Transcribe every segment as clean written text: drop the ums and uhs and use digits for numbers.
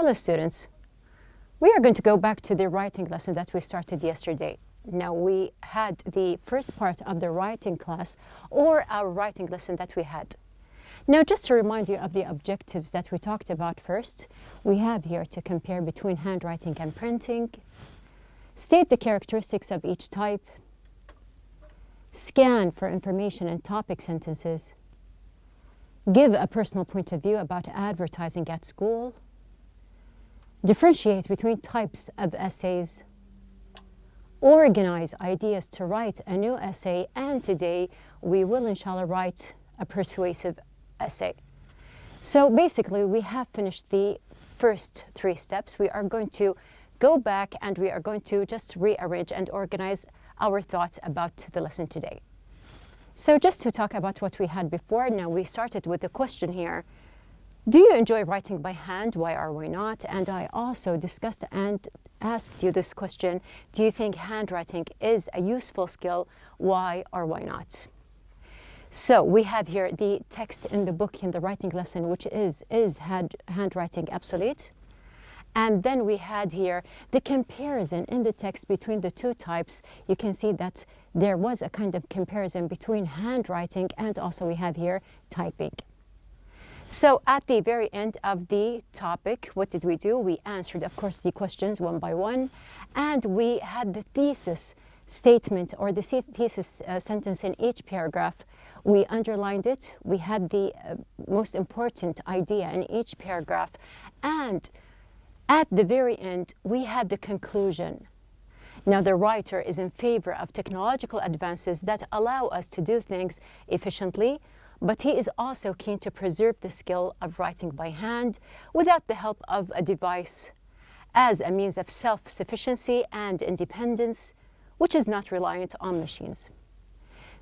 Hello students. We are going to go back to the writing lesson that we started yesterday. Now we had the first part of the writing class or our writing lesson that we had. Now just to remind you of the objectives that we talked about first, we have here to compare between handwriting and printing, state the characteristics of each type, scan for information and topic sentences, give a personal point of view about advertising at school, differentiate between types of essays, organize ideas to write a new essay, and today we will inshallah write a persuasive essay. So basically we have finished the first three steps. We are going to go back and we are going to just rearrange and organize our thoughts about the lesson today. So just to talk about what we had before, now we started with the question here. Do you enjoy writing by hand? Why or why not? And I also discussed and asked you this question. Do you think handwriting is a useful skill? Why or why not? So we have here the text in the book in the writing lesson, which is handwriting obsolete? And then we had here the comparison in the text between the two types. You can see that there was a kind of comparison between handwriting and also we have here typing. So at the very end of the topic, what did we do? We answered, of course, the questions one by one, and we had the thesis statement or the thesis sentence in each paragraph. We underlined it. We had the most important idea in each paragraph, and at the very end, we had the conclusion. Now, the writer is in favor of technological advances that allow us to do things efficiently, but he is also keen to preserve the skill of writing by hand without the help of a device as a means of self-sufficiency and independence, which is not reliant on machines.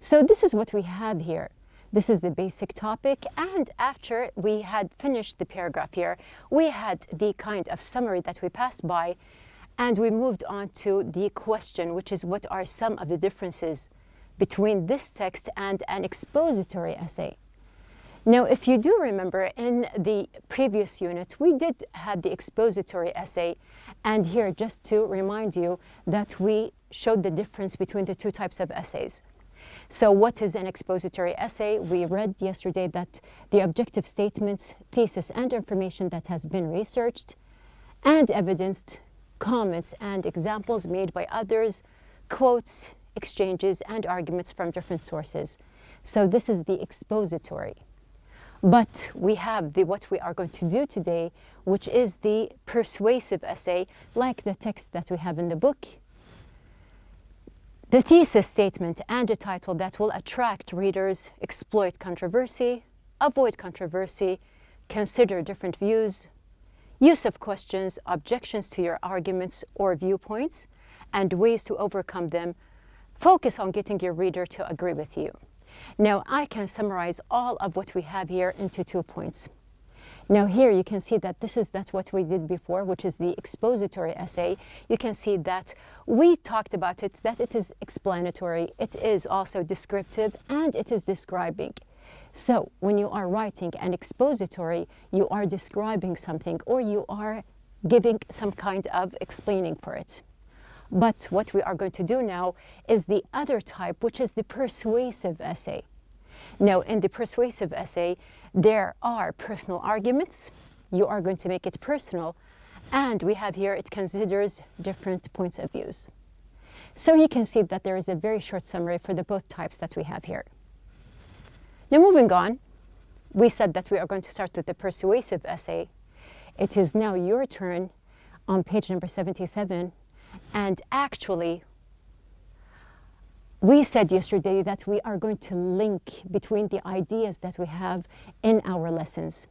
So this is what we have here. This is the basic topic, and after we had finished the paragraph here, we had the kind of summary that we passed by, and we moved on to the question, which is what are some of the differences between this text and an expository essay. Now, if you do remember in the previous unit, we did have the expository essay, and here just to remind you that we showed the difference between the two types of essays. So what is an expository essay? We read yesterday that the objective statements, thesis, and information that has been researched and evidenced, comments and examples made by others, quotes, exchanges, and arguments from different sources. So this is the expository. But we have what we are going to do today, which is the persuasive essay, like the text that we have in the book. The thesis statement and a title that will attract readers, exploit controversy, avoid controversy, consider different views, use of questions, objections to your arguments or viewpoints, and ways to overcome them. Focus on getting your reader to agree with you. Now, I can summarize all of what we have here into 2 points. Now here you can see that that's what we did before, which is the expository essay. You can see that we talked about it, that it is explanatory, it is also descriptive, and it is describing. So when you are writing an expository, you are describing something or you are giving some kind of explaining for it. But what we are going to do now is the other type, which is the persuasive essay. Now, in the persuasive essay, there are personal arguments. You are going to make it personal. And we have here, it considers different points of views. So you can see that there is a very short summary for the both types that we have here. Now, moving on, we said that we are going to start with the persuasive essay. It is now your turn on page number 77. And actually, we said yesterday that we are going to link between the ideas that we have in our lessons.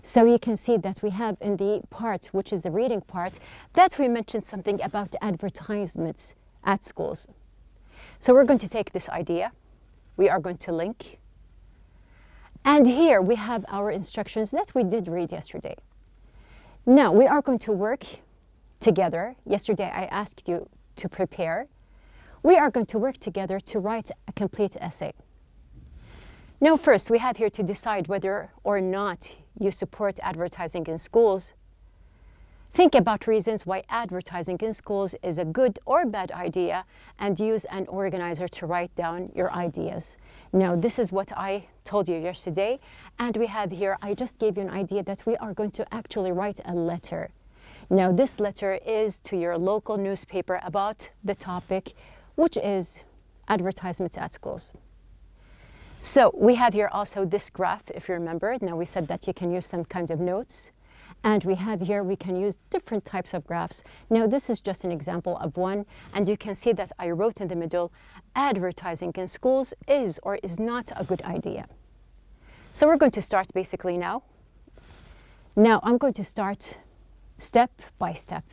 So you can see that we have in the part, which is the reading part, that we mentioned something about advertisements at schools. So we're going to take this idea, we are going to link, and here we have our instructions that we did read yesterday. Now we are going to work together. Yesterday I asked you to prepare. We are going to work together to write a complete essay. Now first, we have here to decide whether or not you support advertising in schools. Think about reasons why advertising in schools is a good or bad idea and use an organizer to write down your ideas. Now, this is what I told you yesterday, and we have here, I just gave you an idea that we are going to actually write a letter. Now, this letter is to your local newspaper about the topic, which is advertisements at schools. So we have here also this graph, if you remember. Now, we said that you can use some kind of notes. And we have here, we can use different types of graphs. Now, this is just an example of one. And you can see that I wrote in the middle, advertising in schools is or is not a good idea. So we're going to start basically now. Now, I'm going to start step by step.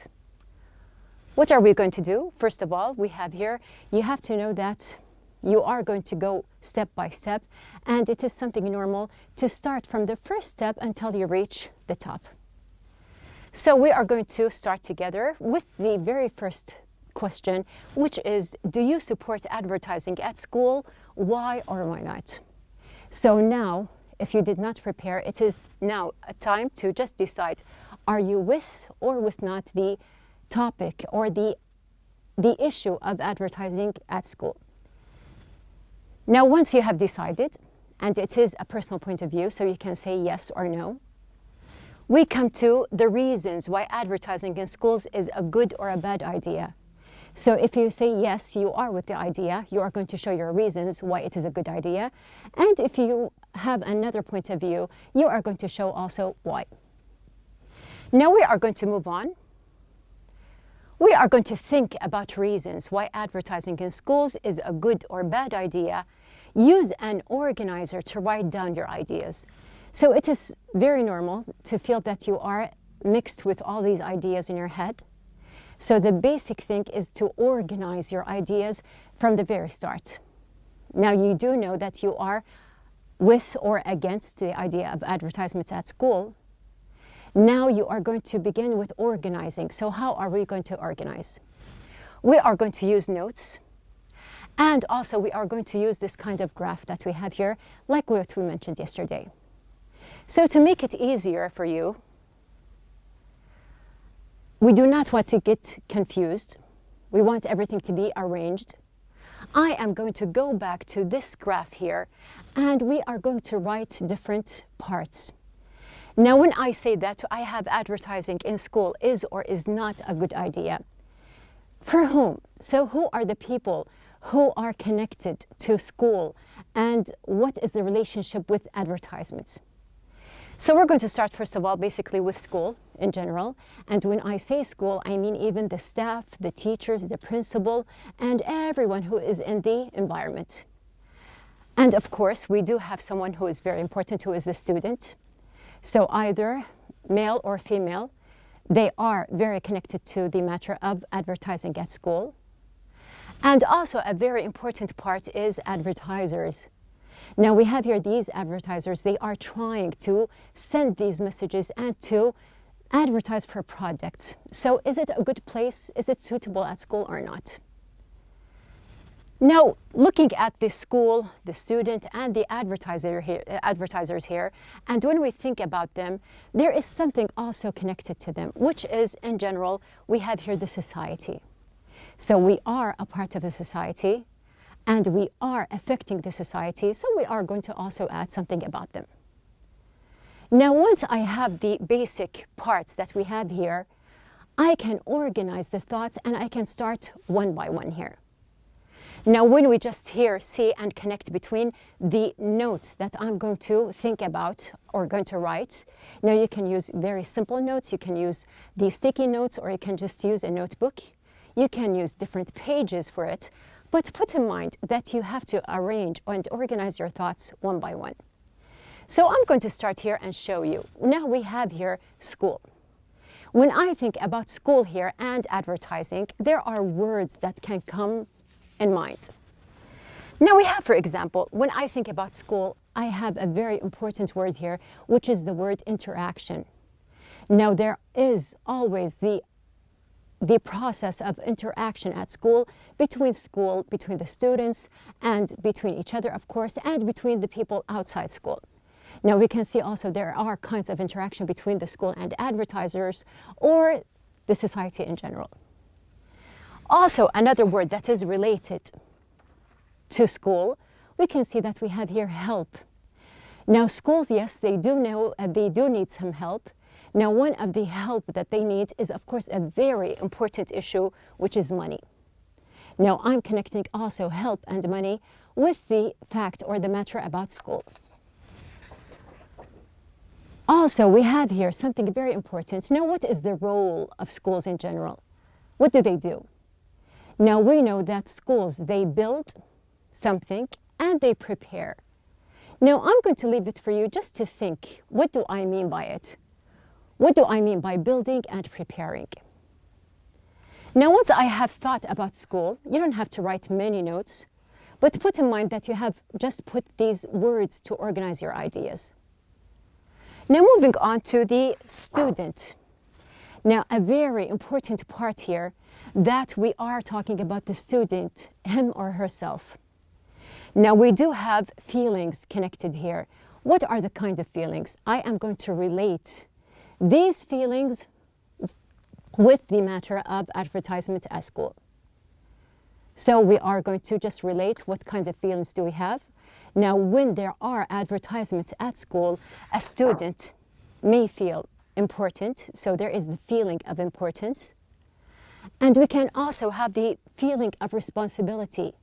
What are we going to do? First of all, we have here, you have to know that you are going to go step by step. And it is something normal to start from the first step until you reach the top. So we are going to start together with the very first question, which is, do you support advertising at school? Why or why not? So now, if you did not prepare, it is now a time to just decide, are you with or with not the topic or the issue of advertising at school? Now, once you have decided, and it is a personal point of view, so you can say yes or no, we come to the reasons why advertising in schools is a good or a bad idea. So if you say yes, you are with the idea, you are going to show your reasons why it is a good idea. And if you have another point of view, you are going to show also why. Now we are going to move on. We are going to think about reasons why advertising in schools is a good or bad idea. Use an organizer to write down your ideas. So it is very normal to feel that you are mixed with all these ideas in your head. So the basic thing is to organize your ideas from the very start. Now, you do know that you are with or against the idea of advertisements at school. Now you are going to begin with organizing. So how are we going to organize? We are going to use notes. And also we are going to use this kind of graph that we have here, like what we mentioned yesterday. So to make it easier for you, we do not want to get confused. We want everything to be arranged. I am going to go back to this graph here, and we are going to write different parts. Now, when I say that I have advertising in school is or is not a good idea, for whom? So who are the people who are connected to school, and what is the relationship with advertisements? So we're going to start, first of all, basically with school in general. And when I say school, I mean even the staff, the teachers, the principal, and everyone who is in the environment. And of course, we do have someone who is very important, who is the student. So either male or female, they are very connected to the matter of advertising at school. And also a very important part is advertisers. Now we have here these advertisers, they are trying to send these messages and to advertise for projects. So is it a good place? Is it suitable at school or not? Now, looking at the school, the student, and the advertisers here, and when we think about them, there is something also connected to them, which is, in general, we have here the society. So we are a part of a society, and we are affecting the society, so we are going to also add something about them. Now, once I have the basic parts that we have here, I can organize the thoughts and I can start one by one here. Now, when we just here see and connect between the notes that I'm going to think about or going to write, now you can use very simple notes, you can use the sticky notes, or you can just use a notebook. You can use different pages for it, but put in mind that you have to arrange and organize your thoughts one by one. So I'm going to start here and show you. Now we have here school. When I think about school here and advertising, there are words that can come in mind. Now we have, for example, when I think about school, I have a very important word here, which is the word interaction. Now there is always the process of interaction at school, between the students, and between each other, of course, and between the people outside school. Now we can see also there are kinds of interaction between the school and advertisers, or the society in general. Also, another word that is related to school, we can see that we have here help. Now, schools, yes, they do need some help. Now, one of the help that they need is, of course, a very important issue, which is money. Now, I'm connecting also help and money with the fact or the matter about school. Also, we have here something very important. Now, what is the role of schools in general? What do they do? Now, we know that schools, they build something and they prepare. Now, I'm going to leave it for you just to think, what do I mean by it? What do I mean by building and preparing? Now, once I have thought about school, you don't have to write many notes, but put in mind that you have just put these words to organize your ideas. Now, moving on to the student. Now, a very important part here that we are talking about the student, him or herself. Now, we do have feelings connected here. What are the kind of feelings? I am going to relate these feelings with the matter of advertisement at school. So we are going to just relate what kind of feelings do we have. Now, when there are advertisements at school, a student may feel important, so there is the feeling of importance. And we can also have the feeling of responsibility.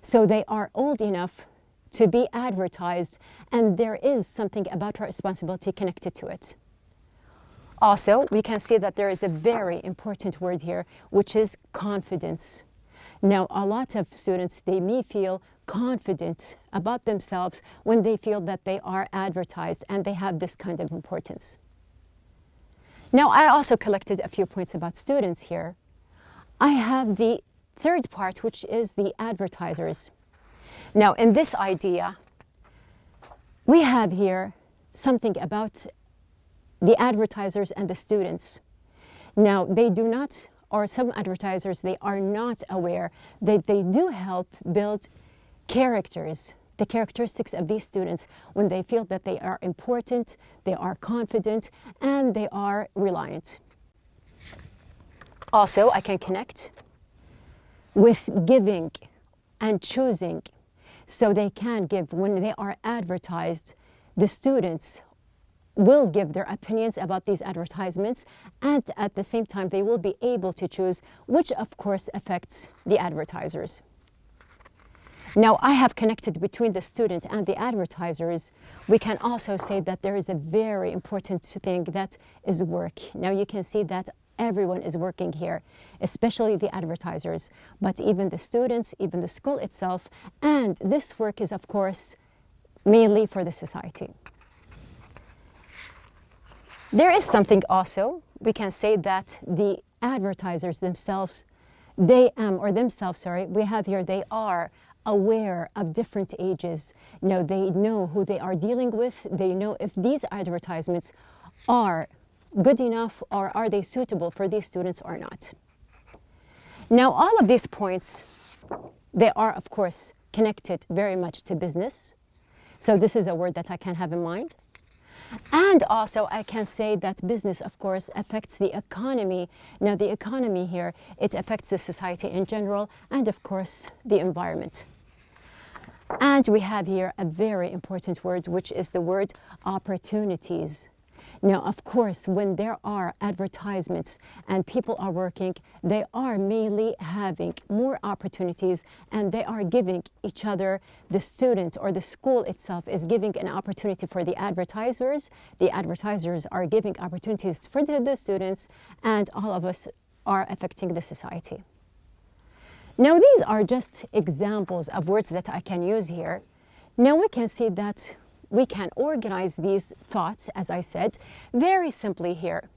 So they are old enough to be advertised, and there is something about our responsibility connected to it. Also, we can see that there is a very important word here, which is confidence. Now, a lot of students, they may feel confident about themselves when they feel that they are advertised and they have this kind of importance. Now, I also collected a few points about students here. I have the third part, which is the advertisers. Now, in this idea, we have here something about the advertisers and the students. Now, they do not, or some advertisers, they are not aware that they do help build characters, the characteristics of these students when they feel that they are important, they are confident, and they are reliant. Also, I can connect with giving and choosing, so they can give. When they are advertised, the students will give their opinions about these advertisements, and at the same time they will be able to choose, which of course affects the advertisers. Now, I have connected between the student and the advertisers. We can also say that there is a very important thing that is work. Now, you can see that everyone is working here, especially the advertisers, but even the students, even the school itself, and this work is, of course, mainly for the society. There is something also, we can say that the advertisers themselves, we have here, they are aware of different ages. Now, they know who they are dealing with. They know if these advertisements are good enough or are they suitable for these students or not. Now, all of these points, they are, of course, connected very much to business. So this is a word that I can have in mind. And also, I can say that business, of course, affects the economy. Now, the economy here, it affects the society in general and, of course, the environment. And we have here a very important word, which is the word opportunities. Now, of course, when there are advertisements and people are working, they are mainly having more opportunities and they are giving each other, the student or the school itself is giving an opportunity for the advertisers. The advertisers are giving opportunities for the students, and all of us are affecting the society. Now, these are just examples of words that I can use here. Now, we can see that we can organize these thoughts, as I said, very simply here.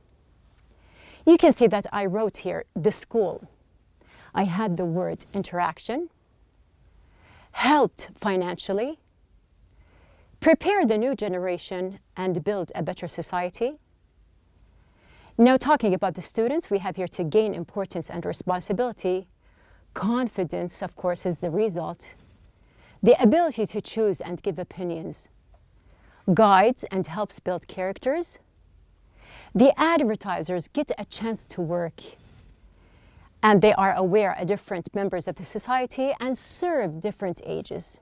You can see that I wrote here the school. I had the word interaction, helped financially, prepare the new generation and build a better society. Now, talking about the students, we have here to gain importance and responsibility. Confidence, of course, is the result. The ability to choose and give opinions. Guides and helps build characters. The advertisers get a chance to work, and they are aware of different members of the society and serve different ages.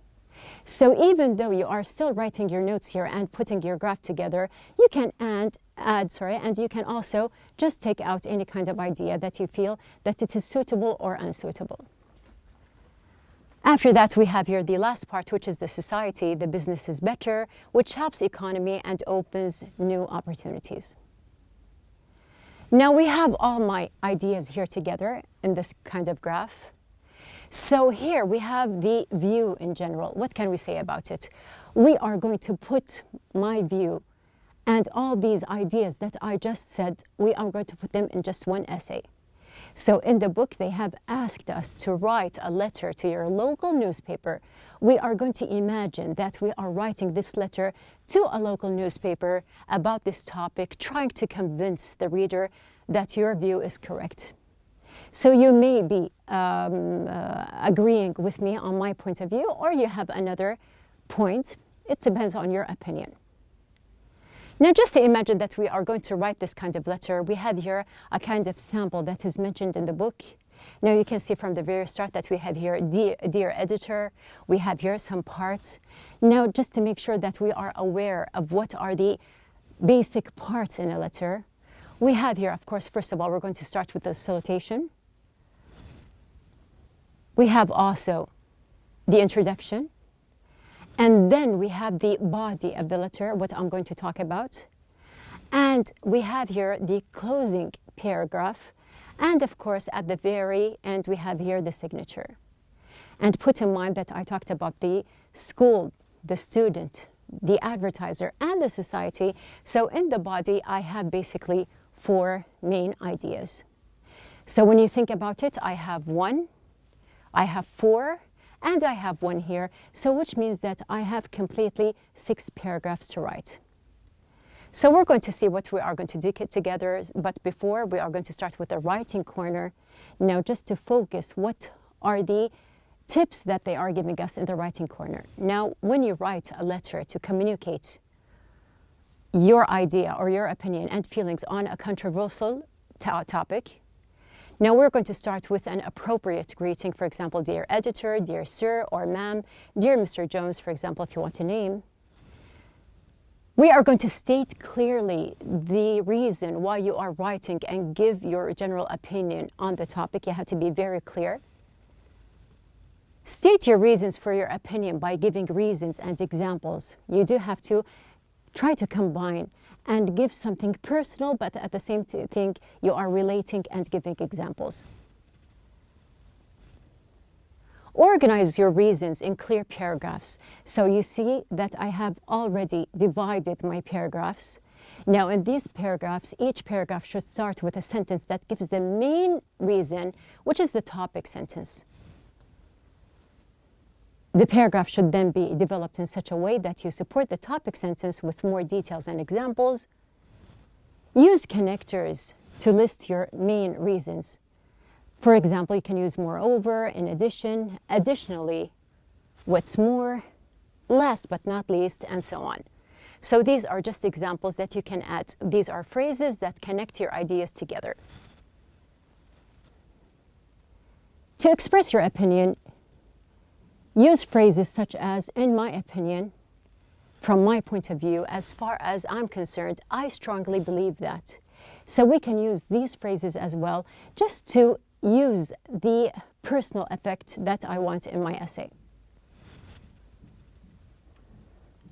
So even though you are still writing your notes here and putting your graph together, you can and you can also just take out any kind of idea that you feel that it is suitable or unsuitable. After that, we have here the last part, which is the society. The business is better, which helps economy and opens new opportunities. Now we have all my ideas here together in this kind of graph. So here we have the view in general. What can we say about it? We are going to put my view and all these ideas that I just said, we are going to put them in just one essay. So in the book, they have asked us to write a letter to your local newspaper. We are going to imagine that we are writing this letter to a local newspaper about this topic, trying to convince the reader that your view is correct. So you may be agreeing with me on my point of view, or you have another point. It depends on your opinion. Now, just to imagine that we are going to write this kind of letter, we have here a kind of sample that is mentioned in the book. Now, you can see from the very start that we have here, dear editor, we have here some parts. Now, just to make sure that we are aware of what are the basic parts in a letter, we have here, of course, first of all, we're going to start with the salutation. We have also the introduction. And then we have the body of the letter, what I'm going to talk about. And we have here the closing paragraph. And of course, at the very end, we have here the signature. And put in mind that I talked about the school, the student, the advertiser, and the society. So in the body, I have basically 4 main ideas. So when you think about it, I have 1, I have 4, and I have 1 here, so which means that I have completely 6 paragraphs to write. So we're going to see what we are going to do together, but before we are going to start with the writing corner. Now, just to focus, what are the tips that they are giving us in the writing corner? Now, when you write a letter to communicate your idea or your opinion and feelings on a controversial topic, now we're going to start with an appropriate greeting, for example, dear editor, dear sir or ma'am, dear Mr. Jones, for example, if you want to name. We are going to state clearly the reason why you are writing and give your general opinion on the topic. You have to be very clear. State your reasons for your opinion by giving reasons and examples. You do have to try to combine and give something personal, but at the same thing, you are relating and giving examples. Organize your reasons in clear paragraphs. So you see that I have already divided my paragraphs. Now in these paragraphs, each paragraph should start with a sentence that gives the main reason, which is the topic sentence. The paragraph should then be developed in such a way that you support the topic sentence with more details and examples. Use connectors to list your main reasons. For example, you can use moreover, in addition, additionally, what's more, last but not least, and so on. So these are just examples that you can add. These are phrases that connect your ideas together. To express your opinion, use phrases such as, in my opinion, from my point of view, as far as I'm concerned, I strongly believe that. So we can use these phrases as well, just to use the personal effect that I want in my essay.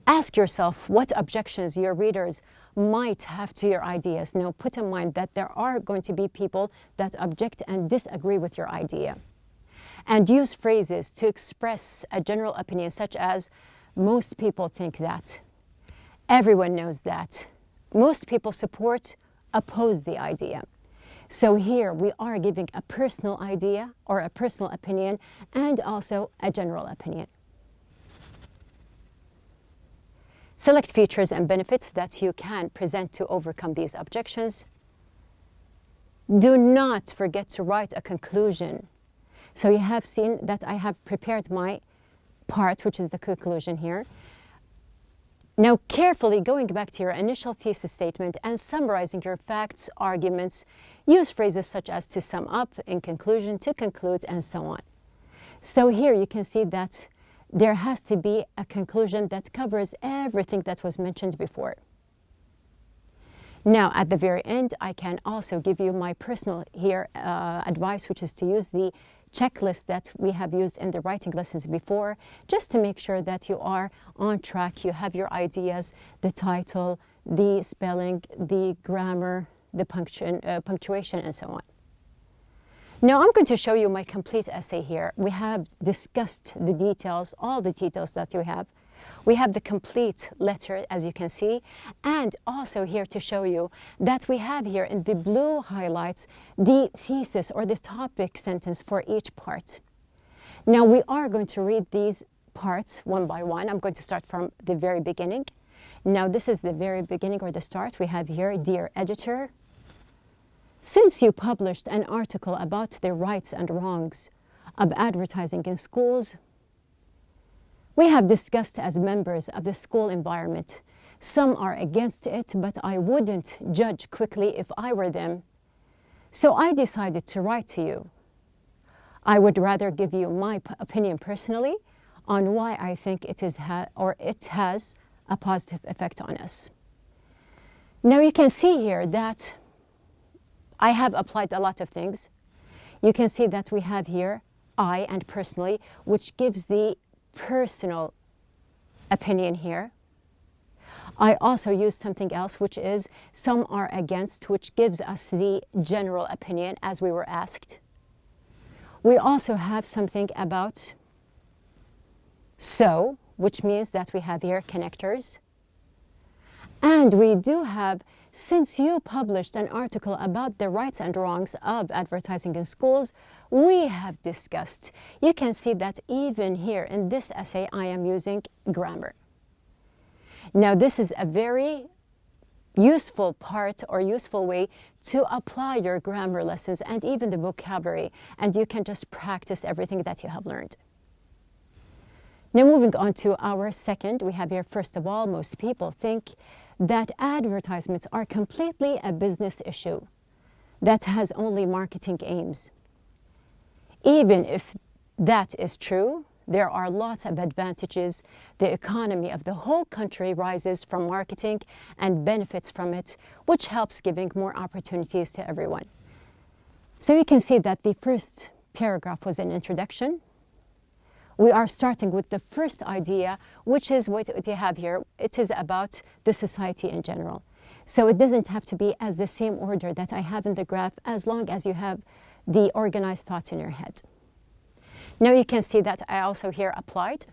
Ask yourself what objections your readers might have to your ideas. Now, put in mind that there are going to be people that object and disagree with your idea. And use phrases to express a general opinion, such as, most people think that, everyone knows that, most people support, oppose the idea. So here we are giving a personal idea or a personal opinion and also a general opinion. Select features and benefits that you can present to overcome these objections. Do not forget to write a conclusion. So you have seen that I have prepared my part, which is the conclusion here. Now, carefully going back to your initial thesis statement and summarizing your facts, arguments, use phrases such as to sum up, in conclusion, to conclude, and so on. So here you can see that there has to be a conclusion that covers everything that was mentioned before. Now, at the very end, I can also give you my personal advice, which is to use the checklist that we have used in the writing lessons before, just to make sure that you are on track, you have your ideas, the title, the spelling, the grammar, the punctuation, and so on. Now I'm going to show you my complete essay here. We have discussed the details, all the details that you have. We have the complete letter, as you can see, and also here to show you that we have here in the blue highlights the thesis or the topic sentence for each part. Now we are going to read these parts one by one. I'm going to start from the very beginning. Now this is the very beginning or the start. We have here, dear editor, since you published an article about the rights and wrongs of advertising in schools, we have discussed as members of the school environment. Some are against it, but I wouldn't judge quickly if I were them. So I decided to write to you. I would rather give you my opinion personally on why I think it has a positive effect on us. Now you can see here that I have applied a lot of things. You can see that we have here I and personally, which gives the personal opinion here. I also used something else, which is some are against, which gives us the general opinion as we were asked. We also have something about so, which means that we have here connectors. And we do have, since you published an article about the rights and wrongs of advertising in schools, we have discussed. You can see that even here in this essay, I am using grammar. Now, this is a very useful part or useful way to apply your grammar lessons and even the vocabulary, and you can just practice everything that you have learned. Now, moving on to our second, we have here, first of all, most people think that advertisements are completely a business issue that has only marketing aims. Even if that is true, there are lots of advantages. The economy of the whole country rises from marketing and benefits from it, which helps giving more opportunities to everyone. So you can see that the first paragraph was an introduction. We are starting with the first idea, which is what you have here. It is about the society in general. So it doesn't have to be as the same order that I have in the graph, as long as you have the organized thoughts in your head. Now you can see that I also here applied,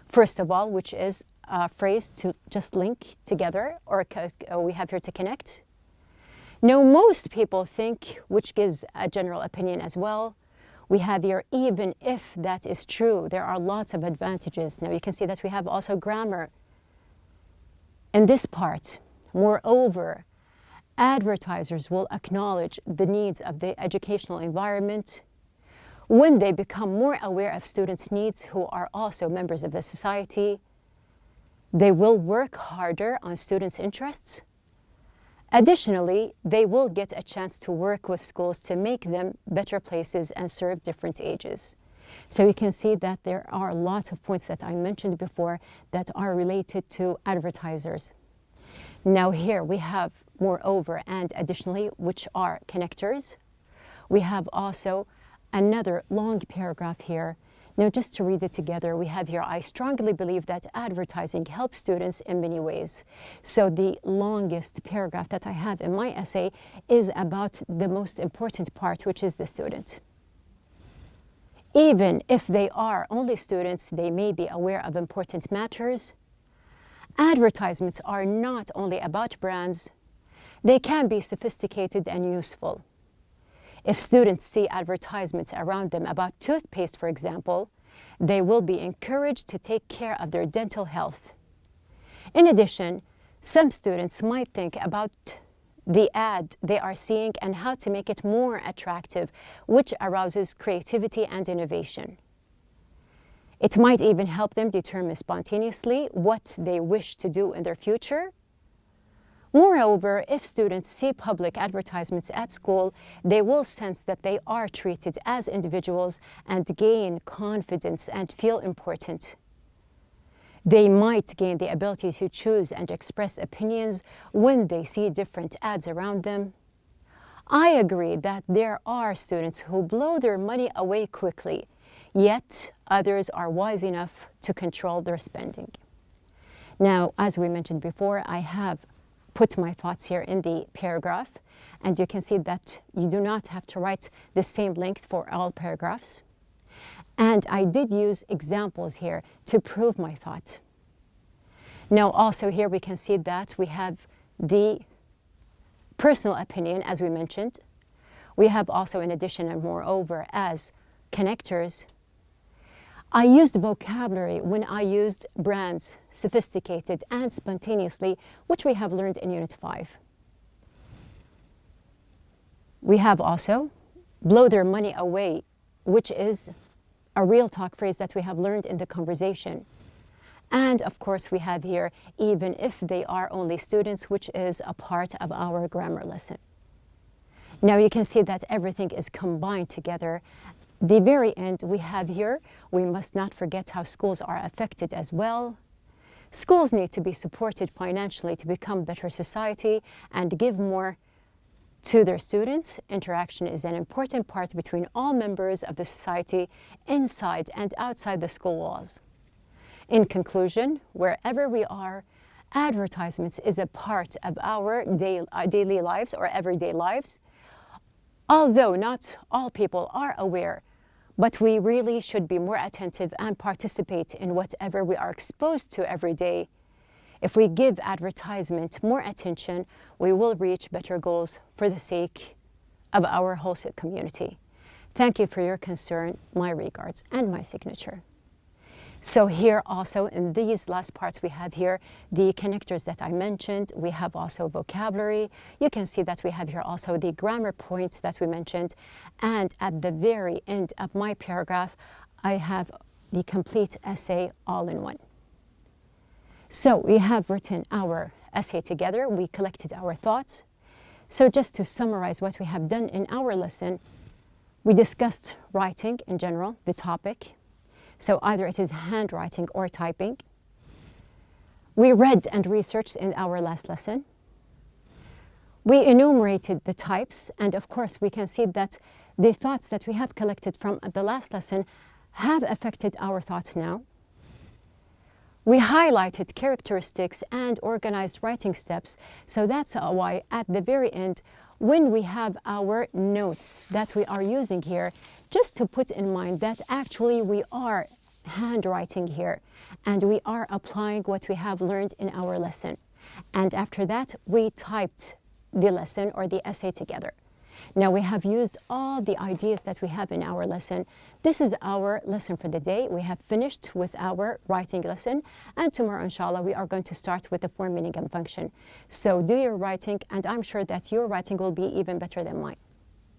first of all, which is a phrase to just link together, or we have here to connect. Now most people think, which gives a general opinion as well. We have here, even if that is true, there are lots of advantages. Now you can see that we have also grammar in this part. Moreover, advertisers will acknowledge the needs of the educational environment when they become more aware of students' needs who are also members of the society. They will work harder on students' interests. Additionally, they will get a chance to work with schools to make them better places and serve different ages. So you can see that there are lots of points that I mentioned before that are related to advertisers. Now here we have moreover and additionally, which are connectors. We have also another long paragraph here. Now, just to read it together, we have here, I strongly believe that advertising helps students in many ways. So the longest paragraph that I have in my essay is about the most important part, which is the student. Even if they are only students, they may be aware of important matters. Advertisements are not only about brands, they can be sophisticated and useful. If students see advertisements around them about toothpaste, for example, they will be encouraged to take care of their dental health. In addition, some students might think about the ad they are seeing and how to make it more attractive, which arouses creativity and innovation. It might even help them determine spontaneously what they wish to do in their future. Moreover, if students see public advertisements at school, they will sense that they are treated as individuals and gain confidence and feel important. They might gain the ability to choose and express opinions when they see different ads around them. I agree that there are students who blow their money away quickly, yet others are wise enough to control their spending. Now, as we mentioned before, I have put my thoughts here in the paragraph, and you can see that you do not have to write the same length for all paragraphs. And I did use examples here to prove my thought. Now, also here we can see that we have the personal opinion, as we mentioned. We have also, in addition and moreover, as connectors. I used vocabulary when I used brands, sophisticated and spontaneously, which we have learned in Unit 5. We have also blow their money away, which is a real talk phrase that we have learned in the conversation. And of course, we have here, even if they are only students, which is a part of our grammar lesson. Now you can see that everything is combined together. The very end we have here, we must not forget how schools are affected as well. Schools need to be supported financially to become a better society and give more to their students. Interaction is an important part between all members of the society inside and outside the school walls. In conclusion, wherever we are, advertisements is a part of our daily lives or everyday lives. Although not all people are aware, but we really should be more attentive and participate in whatever we are exposed to every day. If we give advertisement more attention, we will reach better goals for the sake of our whole community. Thank you for your concern, my regards, and my signature. So here also in these last parts we have here the connectors that I mentioned. We have also vocabulary. You can see that we have here also the grammar point that we mentioned. And at the very end of my paragraph, I have the complete essay all in one. So we have written our essay together. We collected our thoughts. So just to summarize what we have done in our lesson, we discussed writing in general, the topic. So either it is handwriting or typing. We read and researched in our last lesson. We enumerated the types, and of course we can see that the thoughts that we have collected from the last lesson have affected our thoughts now. We highlighted characteristics and organized writing steps, so that's why at the very end, when we have our notes that we are using here, just to put in mind that actually we are handwriting here and we are applying what we have learned in our lesson. And after that, we typed the lesson or the essay together. Now we have used all the ideas that we have in our lesson. This is our lesson for the day. We have finished with our writing lesson, and tomorrow, inshallah, we are going to start with the form, meaning, and function. So do your writing, and I'm sure that your writing will be even better than mine.